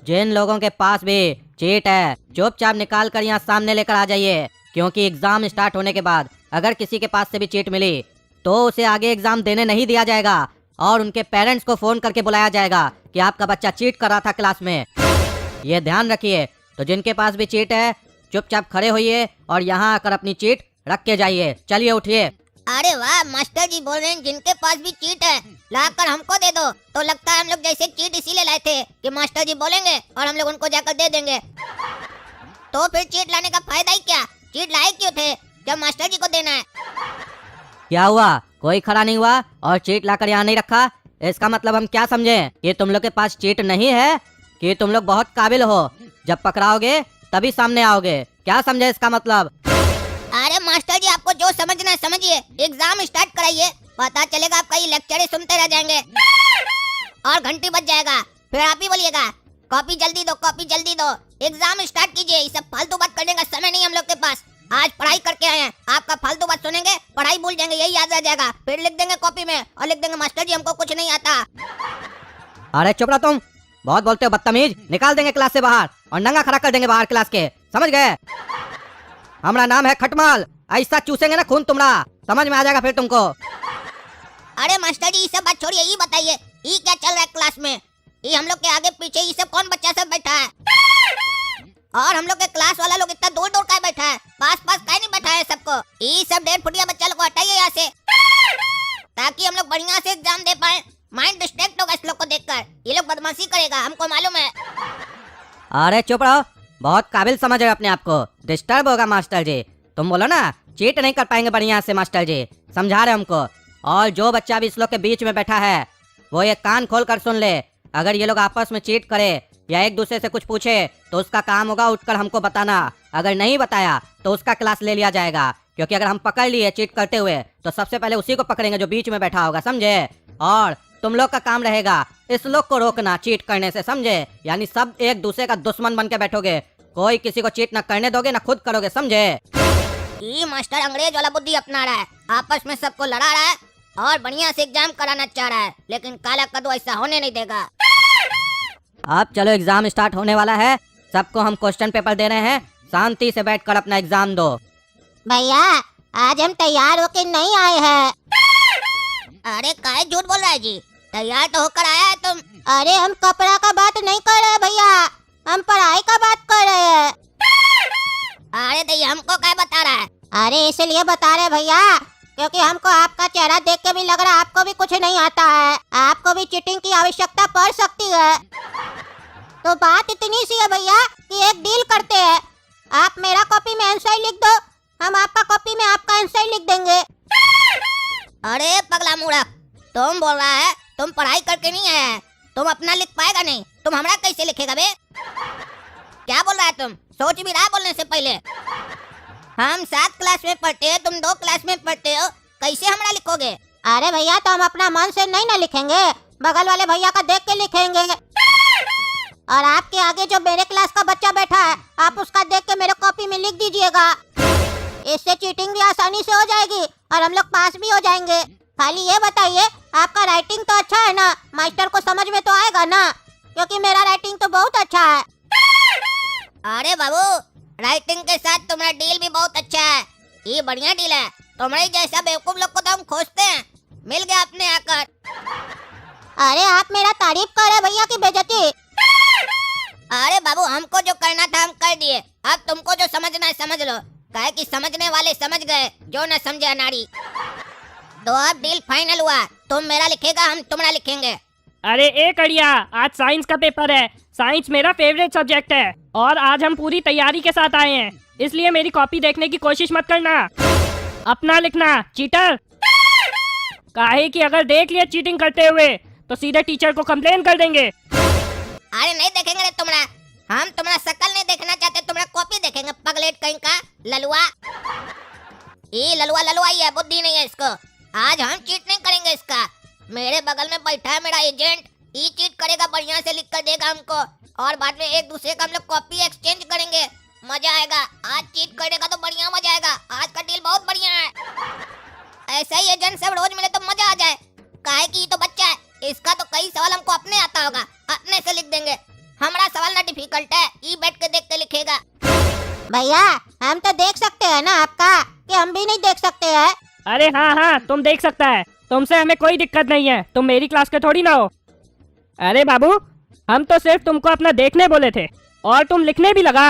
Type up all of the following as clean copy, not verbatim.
जिन लोगों के पास भी चीट है चुपचाप निकाल कर यहाँ सामने लेकर आ जाइए, क्योंकि एग्जाम स्टार्ट होने के बाद अगर किसी के पास से भी चीट मिली तो उसे आगे एग्जाम देने नहीं दिया जाएगा और उनके पेरेंट्स को फोन करके बुलाया जाएगा कि आपका बच्चा चीट कर रहा था क्लास में। ये ध्यान रखिए। तो जिनके पास भी चीट है चुपचाप खड़े होइए और यहाँ आकर अपनी चीट रख के जाइए। चलिए उठिए। अरे वाह, मास्टर जी बोल रहे हैं जिनके पास भी चीट है लाकर हमको दे दो। तो लगता है हम लोग जैसे चीट इसीलिए लाए थे कि मास्टर जी बोलेंगे और हम लोग उनको जाकर दे देंगे। तो फिर चीट लाने का फायदा ही क्या? चीट लाए क्यों थे जब मास्टर जी को देना है? क्या हुआ, कोई खड़ा नहीं हुआ और चीट लाकर यहाँ नहीं रखा? इसका मतलब हम क्या समझे कि तुम लोग के पास चीट नहीं है कि तुम लोग बहुत काबिल हो, जब पकड़ाओगे तभी सामने आओगे? क्या समझे इसका मतलब? अरे मास्टर जी, आपको जो समझना है समझिए, एग्जाम स्टार्ट कराइए, पता चलेगा आपका ये लेक्चर सुनते रह जाएंगे और घंटी बज जाएगा, फिर आप ही बोलिएगा कॉपी जल्दी दो, कॉपी जल्दी दो। एग्जाम स्टार्ट कीजिए, ये सब फालतू बात करने का समय नहीं हम लोग के पास। आज पढ़ाई करके आए हैं, आपका फालतू बात सुनेंगे, पढ़ाई भूल जाएंगे, यही याद रह जाएगा। फिर लिख देंगे कॉपी में और लिख देंगे मास्टर जी हमको कुछ नहीं आता। अरे चुप रहो तुम, बहुत बोलते हो बदतमीज। निकाल देंगे क्लास से बाहर और नंगा खड़ा कर देंगे बाहर क्लास के, समझ गए? हमारा नाम है खटमल, ऐसा चूसेंगे ना खून तुम्हारा, समझ में आ जाएगा फिर तुमको। अरे मास्टर जी, ये सब बात छोड़िए, ये बताइए ये क्या चल रहा है क्लास में? ये हम लोग के आगे पीछे ये सब कौन बच्चा सब बैठा है? और हम लोग के क्लास वाला लोग इतना दूर दूर का बैठा है, पास पास का नहीं बैठा है सबको। ये सब 1.5 फुटिया बच्चा लोग को हटाइए यहाँ से, ताकि हम लोग बढ़िया से एग्जाम दे पाए। माइंड डिस्ट्रैक्ट होगा इस लोग को देखकर, ये लोग बदमाशी करेगा, हमको मालूम है। अरे चुप रहो, बहुत काबिल समझ रहे हो अपने आप को। डिस्टर्ब होगा मास्टर जी, तुम बोलो ना चीट नहीं कर पाएंगे बढ़िया से, मास्टर जी समझा रहे हमको। और जो बच्चा भी इस लोग के बीच में बैठा है वो ये कान खोल कर सुन ले, अगर ये लोग आपस में चीट करे या एक दूसरे से कुछ पूछे तो उसका काम होगा उठकर हमको बताना। अगर नहीं बताया तो उसका क्लास ले लिया जाएगा, क्योंकि अगर हम पकड़ लिए चीट करते हुए तो सबसे पहले उसी को पकड़ेंगे जो बीच में बैठा होगा, समझे? और तुम लोग का काम रहेगा इस लोग को रोकना चीट करने से, समझे? यानी सब एक दूसरे का दुश्मन बन के बैठोगे, कोई किसी को चीट न करने दोगे न खुद करोगे, समझे? ये मास्टर अंग्रेज वाला बुद्धि अपना रहा है, आपस में सबको लड़ा रहा है और बढ़िया से एग्जाम कराना चाह रहा है, लेकिन काला कद्दू ऐसा होने नहीं देगा। अब चलो एग्जाम स्टार्ट होने वाला है, सबको हम क्वेश्चन पेपर दे रहे हैं, शांति से बैठकर अपना एग्जाम दो। भैया आज हम तैयार होके नहीं आए हैं। अरे काहे झूठ बोल रहा है जी, तैयार तो होकर आया है तुम। अरे हम कपड़ा का बात नहीं कर रहे भैया, हम पढ़ाई का बात कर रहे हैं। अरे तो हमको क्या बता रहा है? अरे इसलिए बता रहे भैया क्योंकि हमको आपका चेहरा देख के भी लग रहा है आपको भी कुछ नहीं आता है, आपको भी चीटिंग की आवश्यकता पड़ सकती है। तो बात इतनी सी है भैया कि एक डील करते हैं, आप मेरा कॉपी में आंसर लिख दो, हम आपका कॉपी में आपका आंसर लिख देंगे। अरे पगला मूर्ख, तुम बोल रहा है तुम पढ़ाई करके नहीं आया है, तुम अपना लिख पाएगा नहीं, तुम हमारा कैसे लिखेगा बे? क्या बोल रहा है तुम? सोच भी रहा बोलने से पहले। हम 7 क्लास में पढ़ते हैं, तुम 2 क्लास में पढ़ते हो, कैसे हमारा लिखोगे? अरे भैया तो हम अपना मन से नहीं ना लिखेंगे, बगल वाले भैया का देख के लिखेंगे। और आपके आगे जो मेरे क्लास का बच्चा बैठा है आप उसका देख के मेरे कॉपी में लिख दीजिएगा, इससे चीटिंग भी आसानी से हो जाएगी और हम लोग पास भी हो जाएंगे। खाली ये बताइए आपका राइटिंग तो अच्छा है ना, मास्टर को समझ में तो आएगा ना, क्योंकि मेरा राइटिंग तो बहुत अच्छा है। अरे बाबू, राइटिंग के साथ तुम्हारा डील भी बहुत अच्छा है, ये बढ़िया डील है। तुम्हारे जैसा बेवकूफ लोग को तो हम खोजते हैं, मिल गया आपने आकर। अरे आप मेरा तारीफ कर रहे भैया की बेइज्जती। अरे बाबू, हमको जो करना था हम कर दिए, अब तुमको जो समझना है समझ लो, काहे कि समझने वाले समझ गए, जो न समझे अनाड़ी। तो अब डील फाइनल हुआ, तुम मेरा लिखेगा, हम तुम्हारा लिखेंगे। अरे एक अड़िया, आज साइंस का पेपर है, साइंस मेरा फेवरेट सब्जेक्ट है और आज हम पूरी तैयारी के साथ आए हैं, इसलिए मेरी कॉपी देखने की कोशिश मत करना, अपना लिखना चीटर। काहे कि अगर देख लिया चीटिंग करते हुए तो सीधे टीचर को कंप्लेन कर देंगे। अरे नहीं देखेंगे रे तुम्हारा, हम तुम्हारा शकल नहीं देखना चाहते, तुम्हारा कॉपी देखेंगे, पगलेट कहीं का ललुआ। ये ललुआ ललुआ ही है, बुद्धि नहीं है इसको। आज हम चीट नहीं करेंगे इसका, मेरे बगल में बैठा है मेरा एजेंट, ये चीट करेगा, बढ़िया से लिख कर देगा हमको और बाद में एक दूसरे का हम लोग कॉपी एक्सचेंज करेंगे, मजा आएगा। आज चीट करेगा तो बढ़िया मजा आएगा, आज का डील बहुत बढ़िया है। ऐसा ही एजेंट सब रोज मिले तो मजा आ जाए, काहे कि ये तो बच्चा है, इसका तो कई सवाल हमको अपने आता होगा, अपने से लिख देंगे, हमारा सवाल ना डिफिकल्ट है, ई बैठ के देख के लिखेगा। भैया हम तो देख सकते हैं ना आपका, कि हम भी नहीं देख सकते हैं? अरे हाँ हाँ, तुम देख सकता है, तुमसे हमें कोई दिक्कत नहीं है, तुम मेरी क्लास के थोड़ी ना हो। अरे बाबू, हम तो सिर्फ तुमको अपना देखने बोले थे और तुम लिखने भी लगा।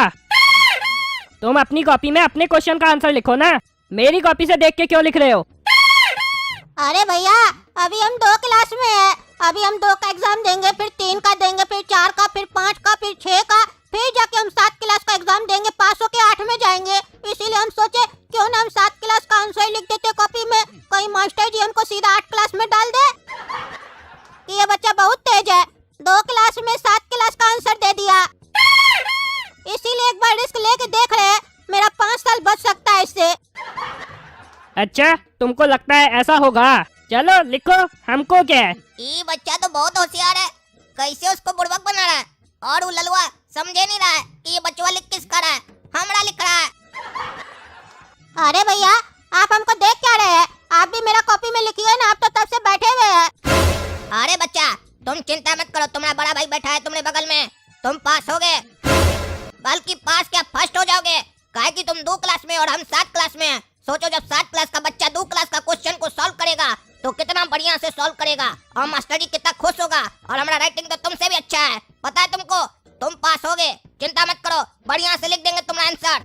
तुम अपनी कॉपी में अपने क्वेश्चन का आंसर लिखो ना, मेरी कॉपी से देख के क्यों लिख रहे हो? अरे भैया अभी हम 2 क्लास में है, अभी हम 2 का एग्जाम देंगे, फिर 3 का देंगे, फिर 4 का, फिर 5 का, फिर 6 का, फिर जाके हम 7 क्लास का एग्जाम देंगे, पास होके 8 में जाएंगे। इसीलिए हम सोचे क्यों ना हम 7 क्लास का आंसर लिख देते कॉपी में, कहीं मास्टर जी हमको सीधा 8 क्लास में डाल दे कि ये बच्चा बहुत तेज है, 2 क्लास में 7 क्लास का आंसर दे दिया। इसीलिए एक बार रिस्क लेके देख रहे हैं, मेरा 5 साल बच सकता है इससे। अच्छा, तुमको लगता है ऐसा होगा? चलो लिखो, हमको क्या है। ये बच्चा तो बहुत होशियार है, कैसे उसको बुड़बक बना रहा है, और वो ललुआ समझे नहीं रहा है कि ये बच्चा लिख किसका रहा है, हमरा लिख रहा है। अरे भैया आप हमको देख क्या रहे हैं, आप भी मेरा कॉपी में लिखिए ना, आप तो तब से बैठे हुए हैं। अरे बच्चा तुम चिंता मत करो, तुम्हारा बड़ा भाई बैठा है तुम्हारे बगल में, तुम पास हो गए, बल्कि पास क्या फर्स्ट हो जाओगे, काहे कि तुम 2 क्लास में और हम 7 क्लास में हैं। सोचो जब 7 क्लास का बच्चा 2 क्लास का क्वेश्चन को सॉल्व करेगा तो कितना बढ़िया से सॉल्व करेगा, और मास्टर जी कितना खुश होगा, और हमारा राइटिंग तो तुमसे भी अच्छा है, पता है तुमको। तुम पास हो गए, चिंता मत करो, बढ़िया से लिख देंगे तुम्हारा आंसर।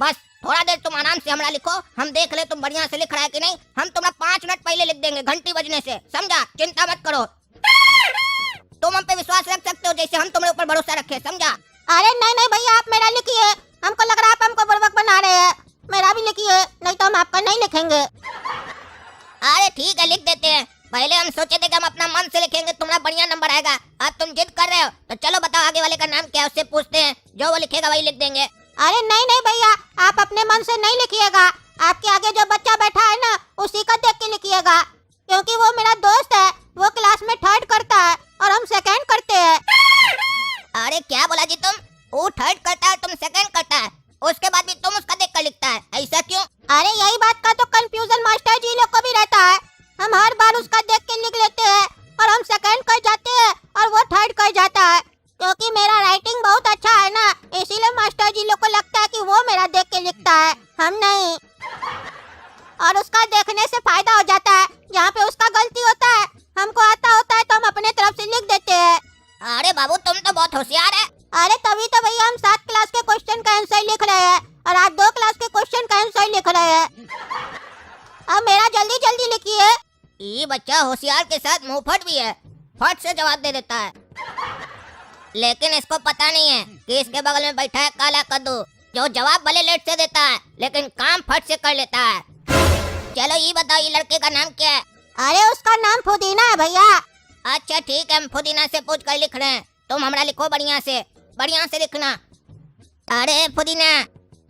बस थोड़ा देर तुम आराम से हमारा लिखो, हम देख ले तुम बढ़िया से लिख रहा है कि नहीं, हम तुम्हारा 5 मिनट पहले लिख देंगे घंटी बजने से, समझा? चिंता मत करो, तुम हम पे विश्वास रख सकते हो जैसे हम तुम्हारे ऊपर भरोसा रखे, समझा? अरे नहीं नहीं भैया आप मेरा लिखिए, हमको लग रहा है आप हमको बुड़बक बना रहे हैं, मेरा भी लिखिए, नहीं तो हम आपका नहीं लिखेंगे। अरे ठीक है लिख देते हैं, पहले हम सोचे थे कि हम अपना मन से लिखेंगे, तुम्हारा बढ़िया नंबर आएगा, अब तुम जिद कर रहे हो तो चलो बताओ आगे वाले का नाम क्या है, उससे पूछते हैं, जो वो लिखेगा वही लिख देंगे। अरे नहीं नहीं भैया आप अपने मन से नहीं लिखिएगा, आपके आगे जो बच्चा बैठा है ना उसी का देख के लिखिएगा, क्योंकि वो मेरा दोस्त है, वो क्लास में 3rd करता है और हम 2nd करते हैं। अरे क्या बोला जी तुम, वो 3rd करता है तुम 2nd करता है, उसके बाद भी तुम उसका देख कर लिखता है, ऐसा क्यों? अरे यही बात का तो कंफ्यूजन मास्टर जी लोग को भी रहता है, हम हर बार उसका देख के लिख लेते हैं और हम 2nd कर जाते हैं और वो 3rd कर जाता है, क्योंकि मेरा राइटिंग बहुत अच्छा है ना, इसीलिए मास्टर जी लोग को लगता है कि वो मेरा देख के लिखता है, हम नहीं। और उसका देखने से फायदा हो जाता है, जहाँ पे उसका गलती होता है हमको आता होता है तो हम अपने तरफ से लिख देते हैं। अरे बाबू तुम तो बहुत होशियार है। अरे तभी तो भैया हम 7 क्लास के क्वेश्चन का आंसर लिख रहे हैं और आप 2 क्लास के क्वेश्चन का आंसर लिख रहे हैं, अब मेरा जल्दी जल्दी लिखिए। ये बच्चा होशियार के साथ मुंहफट भी है, फट से जवाब दे देता है, लेकिन इसको पता नहीं है कि इसके बगल में बैठा है काला कद्दू, जो जवाब भले लेट से देता है लेकिन काम फट से कर लेता है। चलो ये बताओ ये लड़के का नाम क्या है? अरे उसका नाम फुदीना है भैया। अच्छा ठीक है हम फुदीना से पूछ कर लिख रहे हैं, तुम हमारा लिखो बढ़िया से लिखना। अरे फुदीना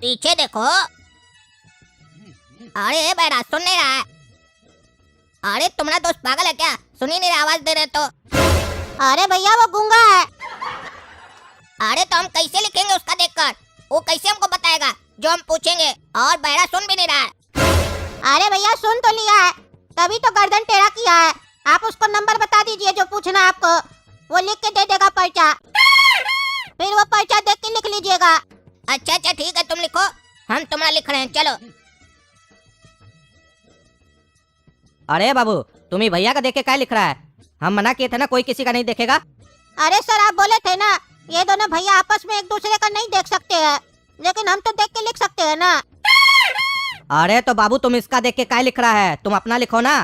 पीछे देखो, अरे बैरा सुन नहीं रहा है, अरे तुम्हारा दोस्त पागल है क्या, सुन ही नहीं रहा, आवाज दे रहे तो। अरे भैया वो गूंगा है। अरे तो हम कैसे लिखेंगे उसका देखकर, वो कैसे हमको बताएगा जो हम पूछेंगे, और बैरा सुन भी नहीं रहा है। अरे भैया सुन तो लिया है, तभी तो गर्दन टेढ़ा किया है, आप उसको नंबर बता दीजिए जो पूछना है आपको, वो लिख के दे देगा पर्चा, फिर वो पर्चा देख के लिख लीजिएगा। अच्छा अच्छा ठीक है तुम लिखो, हम तुम्हारा लिख रहे हैं, चलो। अरे बाबू तुम ही भैया का देख के क्या लिख रहा है, हम मना किए थे ना कोई किसी का नहीं देखेगा। अरे सर आप बोले थे ना ये दोनों भैया आपस में एक दूसरे का नहीं देख सकते हैं, लेकिन हम तो देख के लिख सकते हैं ना। अरे तो बाबू तुम इसका देख के क्या लिख रहा है, तुम अपना लिखो ना।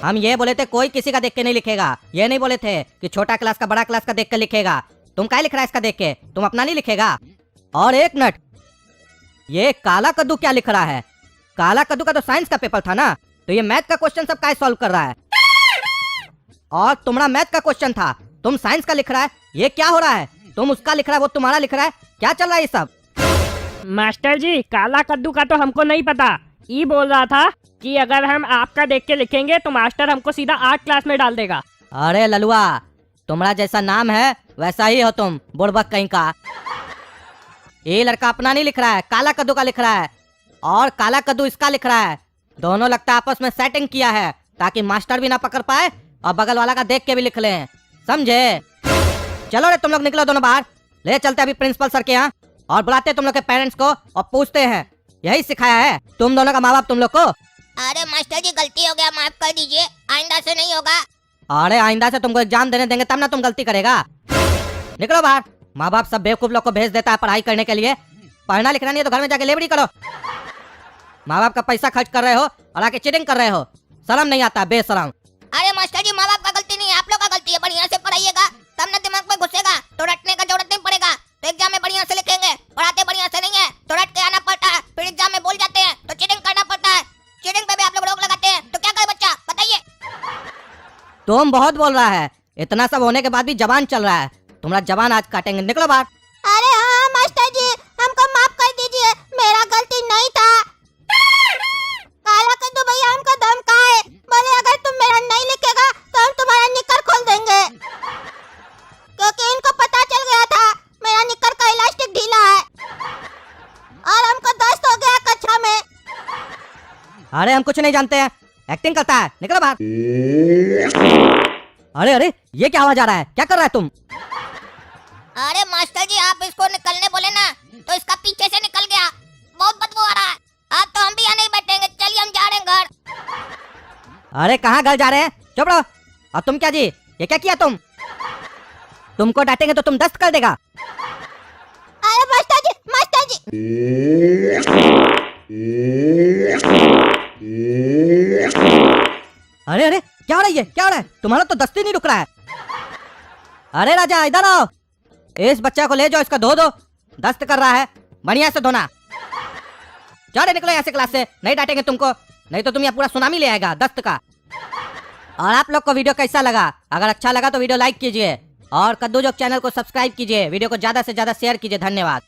हम ये बोले थे कोई किसी का देख के नहीं लिखेगा, ये नहीं बोले थे कि छोटा क्लास का बड़ा क्लास का देख के लिखेगा। तुम क्या लिख रहा है इसका देख के, तुम अपना नहीं लिखेगा। और एक मिनट, ये काला कद्दू क्या लिख रहा है? काला कद्दू का तो साइंस का पेपर था ना, तो ये मैथ का क्वेश्चन सब क्या सॉल्व कर रहा है? और तुम्हारा मैथ का क्वेश्चन था, तुम साइंस का लिख रहा है, ये क्या हो रहा है? तुम उसका लिख रहा है वो तुम्हारा लिख रहा है, क्या चल रहा है ये सब? मास्टर जी काला कद्दू का तो हमको नहीं पता, ये बोल रहा था कि अगर हम आपका देख के लिखेंगे तो मास्टर हमको सीधा 8 क्लास में डाल देगा। अरे ललुआ तुम्हारा जैसा नाम है वैसा ही हो तुम, बुड़बक कहीं का। ये लड़का अपना नहीं लिख रहा है, काला कद्दू का लिख रहा है, और काला कद्दू इसका लिख रहा है। दोनों लगता है आपस में सेटिंग किया है ताकि मास्टर भी ना पकड़ पाए और बगल वाला का देख के भी लिख लें, समझे? चलो रे तुम लोग निकलो दोनों बाहर, ले चलते अभी प्रिंसिपल सर के यहाँ और बुलाते तुम लोग के पेरेंट्स को और पूछते हैं यही सिखाया है तुम दोनों का माँ बाप तुम लोग को। अरे मास्टर जी गलती हो गया, माफ कर दीजिए, आइंदा से नहीं होगा। अरे आइंदा से तुमको एग्जाम देने देंगे तब ना तुम गलती करेगा। निकलो बाहर। माँ बाप सब बेवकूफ लोग को भेज देता है पढ़ाई करने के लिए, पढ़ना लिखना नहीं है तो घर में जाके लेबड़ी करो। माँ बाप का पैसा खर्च कर रहे हो और आके चीटिंग कर रहे हो, शर्म नहीं आता बेशरम। अरे मास्टर जी माँ बाप का गलती नहीं है, आप लोग का गलती है। बढ़िया से पढ़ाइएगा तब ना दिमाग में घुसेगा, तो रटने का जरूरत नहीं पड़ेगा। तो एग्जाम में बढ़िया से लिखेंगे, पढ़ाते बढ़िया से नहीं है तो रट के आना पड़ता है, फिर एग्जाम में बोल जाते हैं तो चीटिंग करना पड़ता है। चीटिंग पे भी आप लोग रोक लगाते हैं, तो क्या करे बच्चा बताइए। तुम बहुत बोल रहा है, इतना सब होने के बाद भी जबान चल रहा है, तुम्हारा जबान आज काटेंगे। निकलो बाहर। अरे हाँ मास्टर जी हमको माफ कर दीजिए, मेरा गलती नहीं था। काला कद्दू भैया हमको धमकाए, बोले अगर तुम मेरा नहीं लिखेगा तो हम तुम्हारा निकर खोल देंगे, क्योंकि इनको पता चल गया था मेरा निकर का इलास्टिक ढीला है और हमको दस्त हो गया कक्षा में। अरे हम कुछ नहीं जानते हैं, एक्टिंग करता है। निकलो बाहर। अरे अरे ये क्या आवाज आ रहा है, क्या कर रहा है तुम? अरे मास्टर जी आप इसको निकलने बोले ना तो इसका पीछे से निकल गया, बहुत बदबू आ रहा है। अब तो हम भी यहाँ नहीं बैठेंगे, चलिए हम जा रहे हैं घर। अरे कहाँ घर जा रहे हैं, चुप रहो। और तुम क्या जी, ये क्या किया तुम? तुमको डांटेंगे तो तुम दस्त कर देगा। अरे मास्टर जी मास्टर जी। अरे अरे क्या हो रहा है ये, क्या हो रहा है? तुम्हारा तो दस्ती नहीं रुक रहा है। अरे राजा इधर आओ, इस बच्चा को ले जाओ, इसका धो दो, दस्त कर रहा है, बढ़िया से धोना। जाओ रे निकलो यहाँ से क्लास से, नहीं डांटेंगे तुमको, नहीं तो तुम यहाँ पूरा सुनामी ले आएगा दस्त का। और आप लोग को वीडियो कैसा लगा? अगर अच्छा लगा तो वीडियो लाइक कीजिए और कद्दू जोक चैनल को सब्सक्राइब कीजिए, वीडियो को ज्यादा से ज्यादा शेयर कीजिए। धन्यवाद।